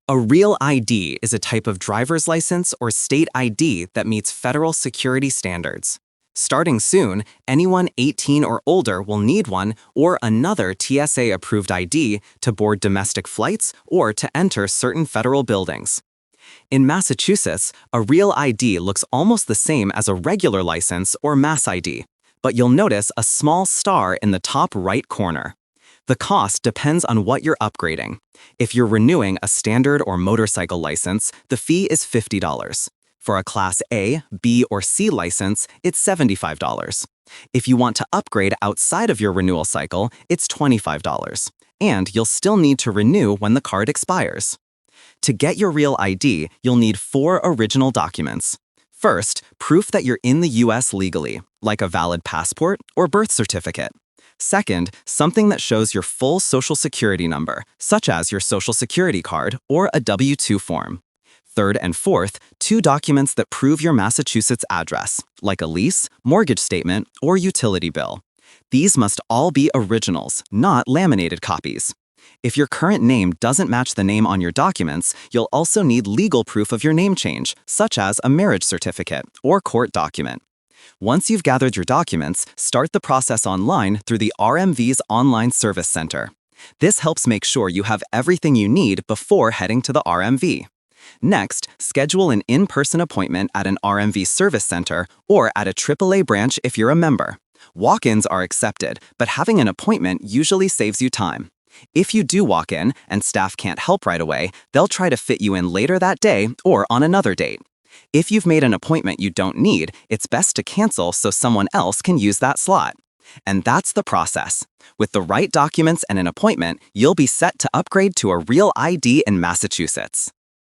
A real ID is a type of driver's license or state ID that meets federal security standards. Starting soon, anyone 18 or older will need one or another TSA-approved ID to board domestic flights or to enter certain federal buildings. In Massachusetts, a real ID looks almost the same as a regular license or Mass ID, but you'll notice a small star in the top right corner. The cost depends on what you're upgrading. If you're renewing a standard or motorcycle license, the fee is $50. For a Class A, B, or C license, it's $75. If you want to upgrade outside of your renewal cycle, it's $25. And you'll still need to renew when the card expires. To get your real ID, you'll need 4 original documents. First, proof that you're in the US legally, like a valid passport or birth certificate. Second, something that shows your full Social Security number, such as your Social Security card or a W-2 form. Third and fourth, 2 documents that prove your Massachusetts address, like a lease, mortgage statement, or utility bill. These must all be originals, not laminated copies. If your current name doesn't match the name on your documents, you'll also need legal proof of your name change, such as a marriage certificate or court document. Once you've gathered your documents, start the process online through the RMV's Online Service Center. This helps make sure you have everything you need before heading to the RMV. Next, schedule an in-person appointment at an RMV service center or at a AAA branch if you're a member. Walk-ins are accepted, but having an appointment usually saves you time. If you do walk in and staff can't help right away, they'll try to fit you in later that day or on another date. If you've made an appointment you don't need, it's best to cancel so someone else can use that slot. And that's the process. With the right documents and an appointment, you'll be set to upgrade to a real ID in Massachusetts.